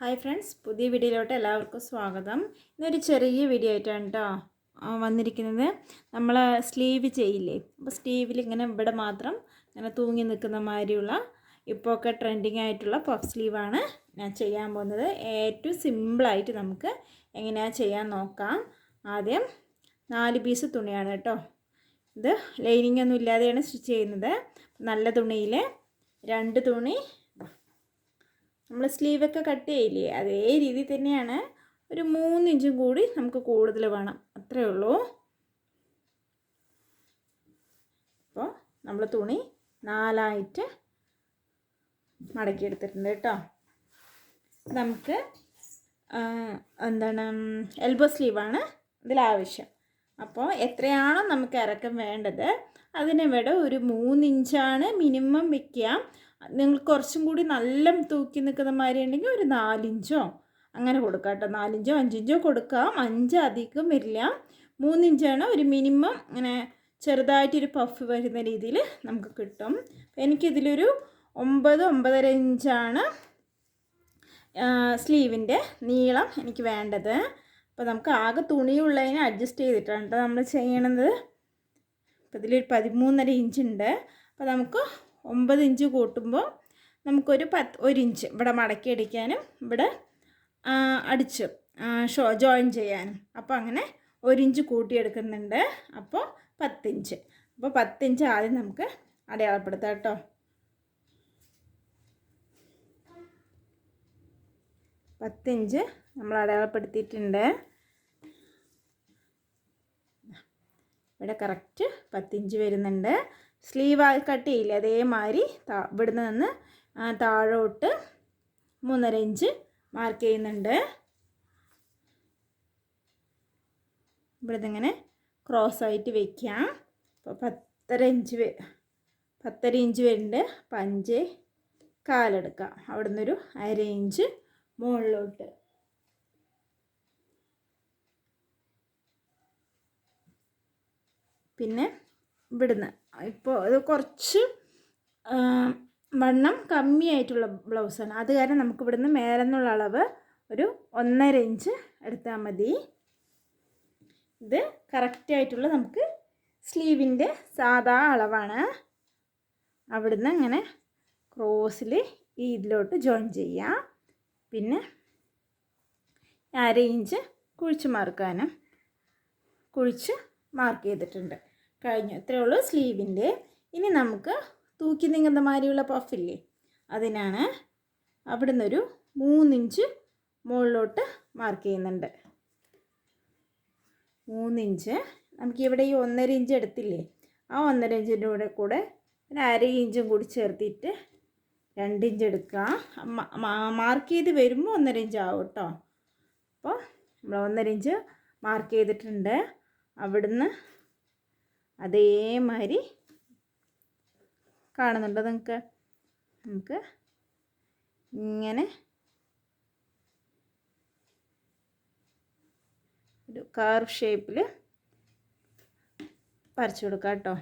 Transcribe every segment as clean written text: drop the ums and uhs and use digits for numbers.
Hi friends, പുതിയ വീഡിയോയിലോട്ട് എല്ലാവർക്കും സ്വാഗതം. ഇന്നൊരു ചെറിയ വീഡിയോ ആയിട്ടാണ് കേട്ടോ വന്നിരിക്കുന്നത്. നമ്മൾ സ്ലീവ് ചെയ്യില്ലേ, അപ്പോൾ സ്ലീവിൽ ഇങ്ങനെ ഇവിടെ മാത്രം ഇങ്ങനെ തൂങ്ങി നിൽക്കുന്ന മാതിരിയുള്ള ഇപ്പോൾ ഒക്കെ ട്രെൻഡിങ് ആയിട്ടുള്ള പഫ് സ്ലീവാണ് ഞാൻ ചെയ്യാൻ പോകുന്നത്. ഏറ്റവും സിമ്പിളായിട്ട് നമുക്ക് എങ്ങനെയാണ് ചെയ്യാൻ നോക്കാം. ആദ്യം 4 പീസ് തുണിയാണ് കേട്ടോ. ഇത് ലൈനിങ് ഒന്നും ഇല്ലാതെയാണ് സ്റ്റിച്ച് ചെയ്യുന്നത്. നല്ല തുണിയിൽ 2 തുണി നമ്മൾ സ്ലീവൊക്കെ കട്ട് ചെയ്യില്ലേ, അതേ രീതി തന്നെയാണ്. ഒരു 3 ഇഞ്ചും കൂടി നമുക്ക് കൂടുതൽ വേണം, അത്രയേ ഉള്ളൂ. അപ്പോൾ നമ്മൾ തുണി 4ആയിട്ട് മടക്കിയെടുത്തിട്ടുണ്ട് കേട്ടോ. നമുക്ക് എൽബോ സ്ലീവാണ് ഇതിലാവശ്യം. അപ്പോൾ എത്രയാണോ നമുക്ക് ഇറക്കം വേണ്ടത് അതിനിവിടെ ഒരു 3 ഇഞ്ചാണ് മിനിമം വയ്ക്കുക. നിങ്ങൾ കുറച്ചും കൂടി നല്ല തൂക്കി നിൽക്കുന്ന മാതിരി ഉണ്ടെങ്കിൽ ഒരു 4 ഇഞ്ചോ അങ്ങനെ കൊടുക്കാം കേട്ടോ. 4 ഇഞ്ചോ 5 ഇഞ്ചോ കൊടുക്കാം. 5 അധികം വരില്ല. 3 ഇഞ്ചാണ് ഒരു മിനിമം. ഇങ്ങനെ ചെറുതായിട്ടൊരു പഫ് വരുന്ന രീതിയിൽ നമുക്ക് കിട്ടും. എനിക്കിതിലൊരു 9-9.5 ഇഞ്ചാണ് സ്ലീവിൻ്റെ നീളം എനിക്ക് വേണ്ടത്. അപ്പോൾ നമുക്ക് ആകെ തുണിയുള്ളതിനെ അഡ്ജസ്റ്റ് ചെയ്തിട്ടാണ് കേട്ടോ നമ്മൾ ചെയ്യണത്. അപ്പോൾ ഇതിലൊരു 13.5 ഇഞ്ചുണ്ട്. അപ്പോൾ നമുക്ക് 9 ഇഞ്ച് കൂട്ടുമ്പോൾ നമുക്കൊരു 1 ഇഞ്ച് ഇവിടെ മടക്കി അടിക്കാനും ഇവിടെ അടിച്ച് ജോയിൻ ചെയ്യാനും. അപ്പോൾ അങ്ങനെ 1 ഇഞ്ച് കൂട്ടിയെടുക്കുന്നുണ്ട്. അപ്പോൾ 10 ഇഞ്ച്. അപ്പോൾ 10 ഇഞ്ച് ആദ്യം നമുക്ക് അടയാളപ്പെടുത്താം കേട്ടോ. 10 ഇഞ്ച് നമ്മൾ അടയാളപ്പെടുത്തിയിട്ടുണ്ട്. ഇവിടെ കറക്റ്റ് 10 ഇഞ്ച് വരുന്നുണ്ട്. സ്ലീവ് കട്ട് ചെയ്യില്ല, അതേമാതിരി ഇവിടുന്ന് നിന്ന് താഴോട്ട് 3.5 ഇഞ്ച് മാർക്ക് ചെയ്യുന്നുണ്ട്. ഇവിടുന്ന് ഇങ്ങനെ ക്രോസ് ആയിട്ട് വയ്ക്കാം. അപ്പോൾ 10.5 ഇഞ്ച് വരുന്നുണ്ട്. അപ്പോൾ 5.25 എടുക്കാം. അവിടുന്ന് ഒരു 1/2 ഇഞ്ച് മുകളിലോട്ട്. പിന്നെ ഇവിടുന്ന് ഇപ്പോൾ ഇത് കുറച്ച് വണ്ണം കമ്മിയായിട്ടുള്ള ബ്ലൗസാണ്, അത് കാരണം നമുക്ക് ഇവിടുന്ന് മേലെ നിന്നുള്ള അളവ് ഒരു 1.5 ഇഞ്ച് എടുത്താൽ മതി. ഇത് കറക്റ്റായിട്ടുള്ള നമുക്ക് സ്ലീവിൻ്റെ സാധാ അളവാണ്. അവിടുന്ന് ഇങ്ങനെ ക്രോസിൽ ഇതിലോട്ട് ജോയിൻ ചെയ്യാം. പിന്നെ 1/2 ഇഞ്ച് കുഴിച്ച് മാർക്ക് ചെയ്തിട്ടുണ്ട്. കഴിഞ്ഞു. ഇത്രയേ ഉള്ളൂ സ്ലീവിൻ്റെ. ഇനി നമുക്ക് തൂക്കി നീങ്ങുന്ന മാതിരിയുള്ള പഫില്ലേ, അതിനാണ് അവിടെ നിന്നൊരു 3 ഇഞ്ച് മുകളിലോട്ട് മാർക്ക് ചെയ്യുന്നുണ്ട്. 3 ഇഞ്ച് നമുക്കിവിടെ ഈ 1.5 ഇഞ്ച് എടുത്തില്ലേ, ആ 1.5 ഇഞ്ചിൻ്റെ കൂടെ ഒരു 1/2 ഇഞ്ചും കൂടി ചേർത്തിട്ട് 2 ഇഞ്ച് എടുക്കുക. മാർക്ക് ചെയ്ത് വരുമ്പോൾ 1.5 ഇഞ്ച് ആവും കേട്ടോ. അപ്പോൾ നമ്മൾ 1.5 ഇഞ്ച് മാർക്ക് ചെയ്തിട്ടുണ്ട്. അവിടുന്ന് അതേമാതിരി കാണുന്നുണ്ടോ നിങ്ങൾക്ക്? നമുക്ക് ഇങ്ങനെ ഒരു കാർവ് ഷേപ്പിൽ വരച്ചു കൊടുക്കാം കേട്ടോ.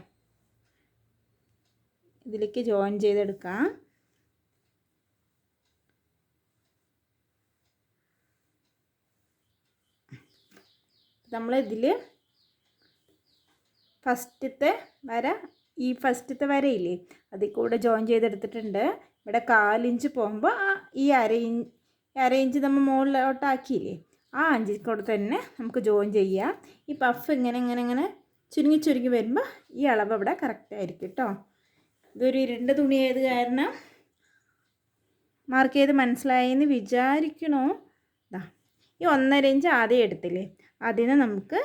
ഇതിലേക്ക് ജോയിൻ ചെയ്തെടുക്കാം. നമ്മളിതിൽ ഫസ്റ്റത്തെ വരയില്ലേ, അതിൽ കൂടെ ജോയിൻ ചെയ്തെടുത്തിട്ടുണ്ട്. ഇവിടെ 1/4 ഇഞ്ച് പോകുമ്പോൾ ഈ 1/2 ഇഞ്ച് നമ്മൾ മുകളിലോട്ടാക്കിയില്ലേ, ആ 5 ഇഞ്ച് കൂടെ തന്നെ നമുക്ക് ജോയിൻ ചെയ്യാം. ഈ പഫ് ഇങ്ങനെ ചുരുങ്ങി വരുമ്പോൾ ഈ അളവ് ഇവിടെ കറക്റ്റായിരിക്കും കേട്ടോ. ഇതൊരു 2 തുണിയായത് കാരണം മാർക്ക് ചെയ്ത് മനസ്സിലായെന്ന് വിചാരിക്കണോ. ഈ 1.5 ഇഞ്ച് ആദ്യം എടുത്തില്ലേ, അതിന് നമുക്ക്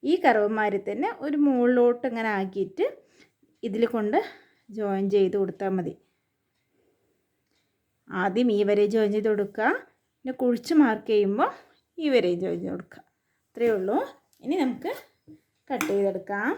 ഈ കർവ്മാരി തന്നെ ഒരു മുകളിലോട്ട് ഇങ്ങനെ ആക്കിയിട്ട് ഇതിൽ കൊണ്ട് ജോയിൻ ചെയ്ത് കൊടുത്താൽ മതി. ആദ്യം ഈ വരെ ജോയിൻ ചെയ്ത് കൊടുക്കുക, പിന്നെ കുഴിച്ച് മാർക്ക് ചെയ്യുമ്പോൾ ഈ വരെ ജോയിൻ ചെയ്ത് കൊടുക്കുക. അത്രയേ ഉള്ളൂ. ഇനി നമുക്ക് കട്ട് ചെയ്തെടുക്കാം.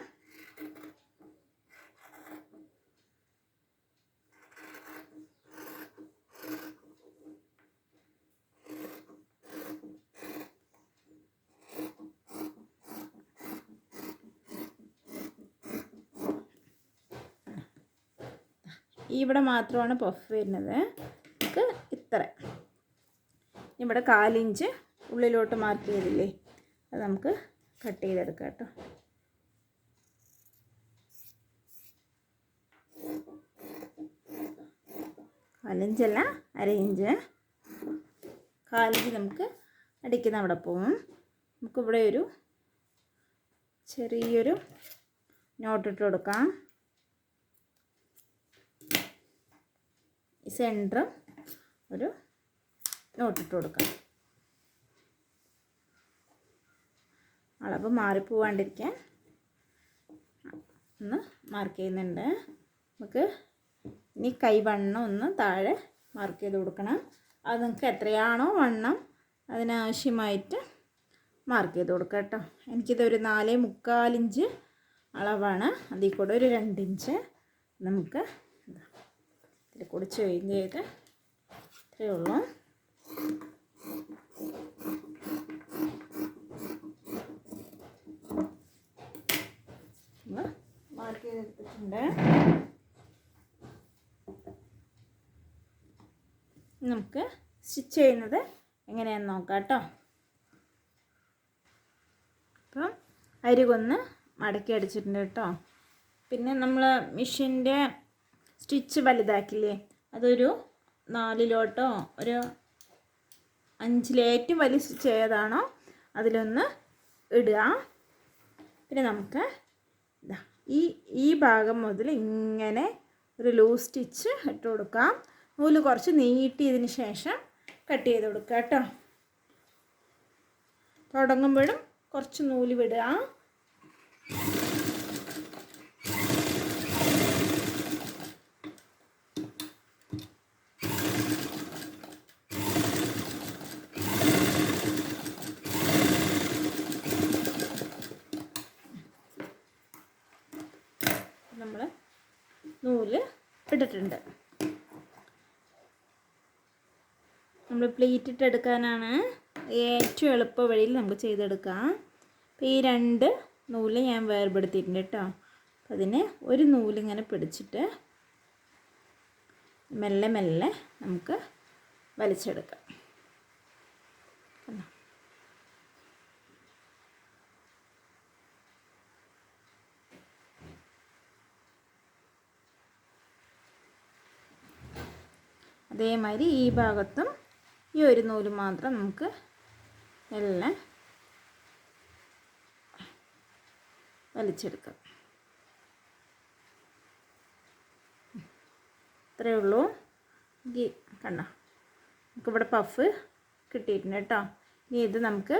ഇവിടെ മാത്രമാണ് പഫ് വരുന്നത്. നമുക്ക് ഇത്ര ഇവിടെ 1/4 ഇഞ്ച് ഉള്ളിലോട്ട് മാർക്ക് ചെയ്തില്ലേ, അത് നമുക്ക് കട്ട് ചെയ്തെടുക്കാം കേട്ടോ. കാലിഞ്ചല്ല, 1/2 ഇഞ്ച്. 1/4 ഇഞ്ച് നമുക്ക് അടിക്കുന്ന അവിടെ പോവും. നമുക്കിവിടെ ഒരു ചെറിയൊരു നോട്ടിട്ട് കൊടുക്കാം. ഈ സെൻറ്റർ ഒരു നോട്ടിട്ട് കൊടുക്കാം. അളവ് മാറിപ്പോവാണ്ടിരിക്കാൻ ഒന്ന് മാർക്ക് ചെയ്യുന്നുണ്ട്. നമുക്ക് ഇനി കൈവണ്ണം ഒന്ന് താഴെ മാർക്ക് ചെയ്ത് കൊടുക്കണം. അത് നിങ്ങൾക്ക് എത്രയാണോ വണ്ണം അതിനാവശ്യമായിട്ട് മാർക്ക് ചെയ്ത് കൊടുക്കുക കേട്ടോ. എനിക്കിതൊരു 4.25 ഇഞ്ച് അളവാണ്. അതിൽ കൂടെ ഒരു 2 ഇഞ്ച് നമുക്ക് ഇതിൽ കൂടെ ചേഞ്ച് ചെയ്ത് ഇത്രയേ ഉള്ളൂ. മാർക്ക് ചെയ്തെടുത്തിട്ടുണ്ട്. നമുക്ക് സ്റ്റിച്ച് ചെയ്യുന്നത് എങ്ങനെയാണെന്ന് നോക്കാം കേട്ടോ. അപ്പം അരികൊന്ന് മടക്കി അടിച്ചിട്ടുണ്ട് കേട്ടോ. പിന്നെ നമ്മൾ മെഷീൻ്റെ സ്റ്റിച്ച് വലുതാക്കില്ലേ, അതൊരു 4ലോട്ടോ ഒരു 5 ഏറ്റവും വലിയ സ്റ്റിച്ച് ഏതാണോ അതിലൊന്ന് ഇടുക. പിന്നെ നമുക്ക് ഈ ഭാഗം മുതൽ ഇങ്ങനെ ഒരു ലൂസ് സ്റ്റിച്ച് ഇട്ട് കൊടുക്കാം. നൂല് കുറച്ച് നീട്ടിയതിന് ശേഷം കട്ട് ചെയ്ത് കൊടുക്കുക കേട്ടോ. തുടങ്ങുമ്പോഴും കുറച്ച് നൂല് വിടുക. നമ്മൾ നൂല് ഇട്ടിട്ടുണ്ട്. നമ്മൾ പ്ലീറ്റ് ഇട്ടെടുക്കാനാണ് ഏറ്റവും എളുപ്പ വഴിയിൽ നമുക്ക് ചെയ്തെടുക്കാം. അപ്പോൾ ഈ 2 നൂല് ഞാൻ വേർപെടുത്തിയിട്ടുണ്ട് കേട്ടോ. അപ്പോൾ അതിനെ ഒരു നൂലിങ്ങനെ പിടിച്ചിട്ട് മെല്ലെ മെല്ലെ നമുക്ക് വലിച്ചെടുക്കാം. അതേമാതിരി ഈ ഭാഗത്തും ഈ ഒരു നൂല് മാത്രം നമുക്ക് എല്ലാം വലിച്ചെടുക്കാം. ഇത്രയേ ഉള്ളൂ. കണ്ടോ, നമുക്കിവിടെ പഫ് കിട്ടിയിട്ടുണ്ട് കേട്ടോ. ഇനി ഇത് നമുക്ക്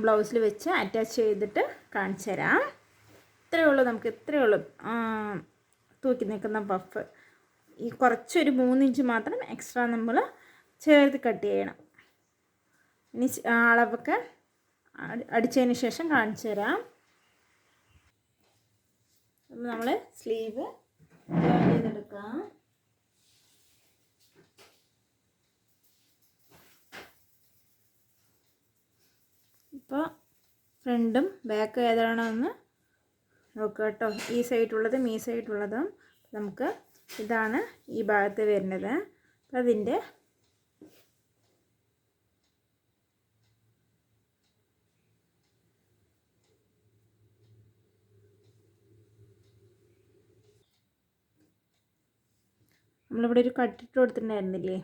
ബ്ലൗസിൽ വെച്ച് അറ്റാച്ച് ചെയ്തിട്ട് കാണിച്ചു തരാം. ഇത്രയേ ഉള്ളൂ, നമുക്ക് ഇത്രയേ ഉള്ളൂ തൂക്കി നിൽക്കുന്ന പഫ്. ഈ കുറച്ചൊരു 3 ഇഞ്ച് മാത്രം എക്സ്ട്രാ നമ്മൾ ചേർത്ത് കട്ട് ചെയ്യണം. ഇനി അളവൊക്കെ അടിച്ചതിന് ശേഷം കാണിച്ചു തരാം. നമ്മൾ സ്ലീവ് ജോയിൻ ചെയ്തെടുക്കാം. ഇപ്പോൾ ഫ്രണ്ടും ബാക്കും ഏതാണോ എന്ന് നോക്കുക കേട്ടോ. ഈ സൈഡുള്ളതും ഈ സൈഡുള്ളതും നമുക്ക് ഇതാണ് ഈ ഭാഗത്ത് വരുന്നത്. അപ്പം അതിൻ്റെ നമ്മളിവിടെ ഒരു കട്ടിട്ട് കൊടുത്തിട്ടുണ്ടായിരുന്നില്ലേ,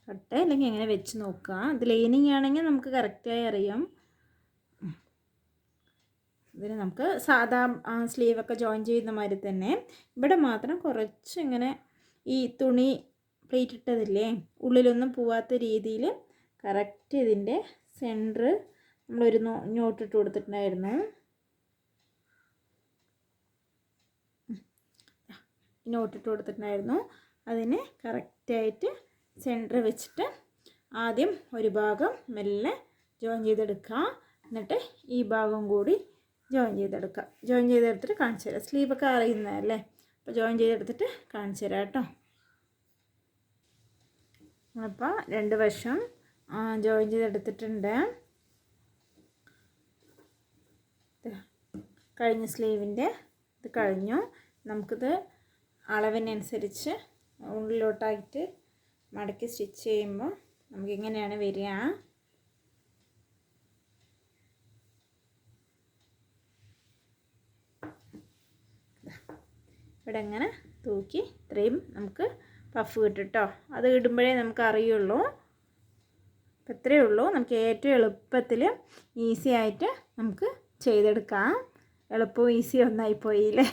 കട്ട അല്ലെങ്കിൽ എങ്ങനെ വെച്ച് നോക്കുക. ഇത് ലൈനിങ് ആണെങ്കിൽ നമുക്ക് കറക്റ്റായി അറിയാം. ഇതിന് നമുക്ക് സാധാ സ്ലീവൊക്കെ ജോയിൻ ചെയ്യുന്ന മാതിരി തന്നെ ഇവിടെ മാത്രം കുറച്ച് ഇങ്ങനെ ഈ തുണി പ്ലേറ്റ് ഇട്ടതില്ലേ ഉള്ളിലൊന്നും പോവാത്ത രീതിയിൽ കറക്റ്റ് ഇതിൻ്റെ സെൻറ്റർ നമ്മളൊരു നോട്ടിട്ട് കൊടുത്തിട്ടുണ്ടായിരുന്നു. നോട്ടിട്ട് കൊടുത്തിട്ടുണ്ടായിരുന്നു. അതിന് കറക്റ്റായിട്ട് സെൻറ്റർ വെച്ചിട്ട് ആദ്യം ഒരു ഭാഗം മെല്ലെ ജോയിൻ ചെയ്തെടുക്കുക. എന്നിട്ട് ഈ ഭാഗം കൂടി ജോയിൻ ചെയ്തെടുക്കുക. ജോയിൻ ചെയ്തെടുത്തിട്ട് കാണിച്ചു തരാം. സ്ലീവൊക്കെ അറിയുന്നതല്ലേ, അപ്പോൾ ജോയിൻ ചെയ്തെടുത്തിട്ട് കാണിച്ചു തരാം കേട്ടോ. അപ്പോൾ 2 വശം ജോയിൻ ചെയ്തെടുത്തിട്ടുണ്ട്. കഴിഞ്ഞ സ്ലീവിൻ്റെ ഇത് കഴിഞ്ഞു. നമുക്കിത് അളവിനനുസരിച്ച് ഉള്ളിലോട്ടായിട്ട് മടക്കി സ്റ്റിച്ച് ചെയ്യുമ്പോൾ നമുക്കിങ്ങനെയാണ് വരിക. ഇവിടെ ഇങ്ങനെ തൂക്കി ഇത്രയും നമുക്ക് പഫ് കിട്ടും കേട്ടോ. അത് ഇടുമ്പോഴേ നമുക്ക് അറിയുള്ളൂ. അപ്പം ഇത്രയേ ഉള്ളൂ. നമുക്ക് ഏറ്റവും എളുപ്പത്തിൽ ഈസി ആയിട്ട് നമുക്ക് ചെയ്തെടുക്കാം. എളുപ്പവും ഈസി ഒന്നായിപ്പോയില്ലേ.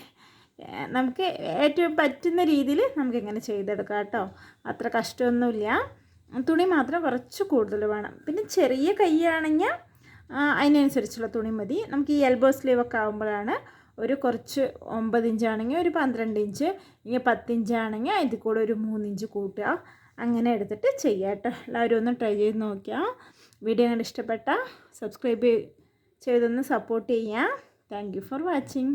നമുക്ക് ഏറ്റവും പറ്റുന്ന രീതിയിൽ നമുക്കിങ്ങനെ ചെയ്തെടുക്കാം കേട്ടോ. അത്ര കഷ്ടമൊന്നുമില്ല. തുണി മാത്രം കുറച്ച് കൂടുതൽ വേണം. പിന്നെ ചെറിയ കൈയാണെങ്കിൽ അതിനനുസരിച്ചുള്ള തുണി മതി. നമുക്ക് ഈ എൽബോ സ്ലീവൊക്കെ ആകുമ്പോഴാണ് ഒരു കുറച്ച് 9 ഇഞ്ചാണെങ്കിൽ ഒരു 12 ഇഞ്ച്, ഇനി 10 ഇഞ്ചാണെങ്കിൽ അതിൽ കൂടെ ഒരു 3 ഇഞ്ച് കൂട്ടുക. അങ്ങനെ എടുത്തിട്ട് ചെയ്യാം കേട്ടോ. എല്ലാവരും ഒന്ന് ട്രൈ ചെയ്ത് നോക്കിയാൽ. വീഡിയോ കണ്ട് ഇഷ്ടപ്പെട്ടാൽ സബ്സ്ക്രൈബ് ചെയ്തൊന്ന് സപ്പോർട്ട് ചെയ്യാം. Thank you for watching.